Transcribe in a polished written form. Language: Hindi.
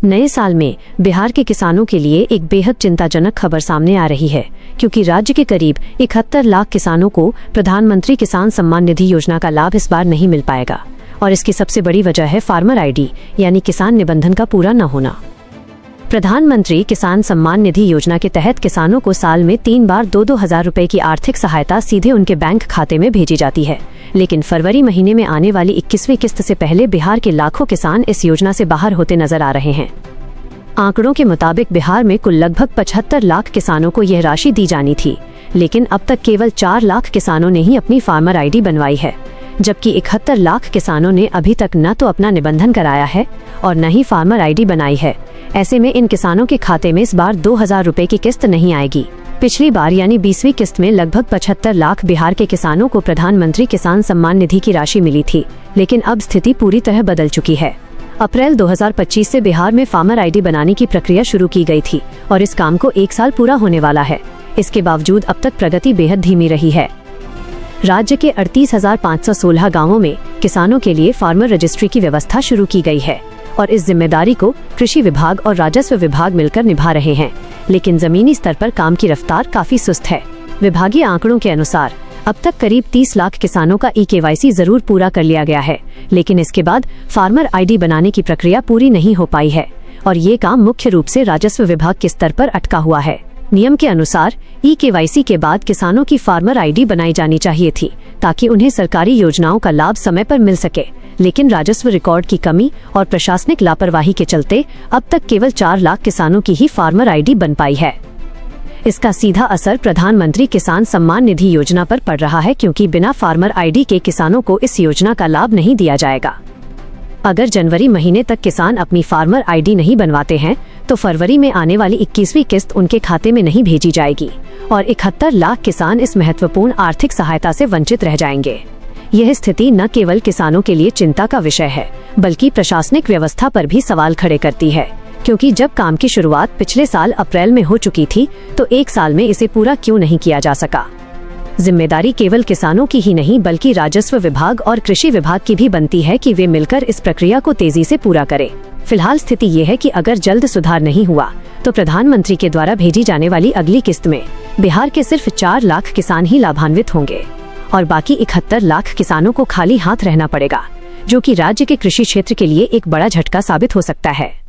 नए साल में बिहार के किसानों के लिए एक बेहद चिंताजनक खबर सामने आ रही है, क्योंकि राज्य के करीब 71 लाख किसानों को प्रधानमंत्री किसान सम्मान निधि योजना का लाभ इस बार नहीं मिल पाएगा। और इसकी सबसे बड़ी वजह है फार्मर आईडी यानी किसान निबंधन का पूरा न होना। प्रधानमंत्री किसान सम्मान निधि योजना के तहत किसानों को साल में 3 बार 2-2 हजार रुपए की आर्थिक सहायता सीधे उनके बैंक खाते में भेजी जाती है, लेकिन फरवरी महीने में आने वाली 21वीं किस्त से पहले बिहार के लाखों किसान इस योजना से बाहर होते नजर आ रहे हैं। आंकड़ों के मुताबिक बिहार में कुल लगभग 75 लाख किसानों को यह राशि दी जानी थी, लेकिन अब तक केवल 4 लाख किसानों ने ही अपनी फार्मर आईडी बनवाई है, जबकि 71 लाख किसानों ने अभी तक न तो अपना निबंधन कराया है और न ही फार्मर आईडी बनाई है। ऐसे में इन किसानों के खाते में इस बार 2000 रुपए की किस्त नहीं आएगी। पिछली बार यानी 20वीं किस्त में लगभग 75 लाख बिहार के किसानों को प्रधानमंत्री किसान सम्मान निधि की राशि मिली थी, लेकिन अब स्थिति पूरी तरह बदल चुकी है। अप्रैल 2025 से बिहार में फार्मर आईडी बनाने की प्रक्रिया शुरू की गई थी और इस काम को 1 साल पूरा होने वाला है। इसके बावजूद अब तक प्रगति बेहद धीमी रही है। राज्य के 38,516 गाँवों में किसानों के लिए फार्मर रजिस्ट्री की व्यवस्था शुरू की गई है और इस जिम्मेदारी को कृषि विभाग और राजस्व विभाग मिलकर निभा रहे हैं, लेकिन जमीनी स्तर पर काम की रफ्तार काफी सुस्त है। विभागीय आंकड़ों के अनुसार अब तक करीब 30 लाख किसानों का eKYC जरूर पूरा कर लिया गया है, लेकिन इसके बाद फार्मर आईडी बनाने की प्रक्रिया पूरी नहीं हो पाई है और ये काम मुख्य रूप से राजस्व विभाग के स्तर पर अटका हुआ है। नियम के अनुसार eKYC के बाद किसानों की फार्मर आईडी बनाई जानी चाहिए थी, ताकि उन्हें सरकारी योजनाओं का लाभ समय पर मिल सके, लेकिन राजस्व रिकॉर्ड की कमी और प्रशासनिक लापरवाही के चलते अब तक केवल 4 लाख किसानों की ही फार्मर आईडी बन पाई है। इसका सीधा असर प्रधानमंत्री किसान सम्मान निधि योजना पर पड़ रहा है, क्योंकि बिना फार्मर आईडी के किसानों को इस योजना का लाभ नहीं दिया जाएगा। अगर जनवरी महीने तक किसान अपनी फार्मर आईडी नहीं बनवाते हैं तो फरवरी में आने वाली 21वीं किस्त उनके खाते में नहीं भेजी जाएगी और 71 लाख किसान इस महत्वपूर्ण आर्थिक सहायता से वंचित रह जाएंगे। यह स्थिति न केवल किसानों के लिए चिंता का विषय है, बल्कि प्रशासनिक व्यवस्था पर भी सवाल खड़े करती है, क्योंकि जब काम की शुरुआत पिछले साल अप्रैल में हो चुकी थी तो 1 साल में इसे पूरा क्यों नहीं किया जा सका। जिम्मेदारी केवल किसानों की ही नहीं बल्कि राजस्व विभाग और कृषि विभाग की भी बनती है कि वे मिलकर इस प्रक्रिया को तेजी से पूरा करें। फिलहाल स्थिति ये है कि अगर जल्द सुधार नहीं हुआ तो प्रधानमंत्री के द्वारा भेजी जाने वाली अगली किस्त में बिहार के सिर्फ 4 लाख किसान ही लाभान्वित होंगे और बाकी 71 लाख किसानों को खाली हाथ रहना पड़ेगा, जो कि राज्य के कृषि क्षेत्र के लिए एक बड़ा झटका साबित हो सकता है।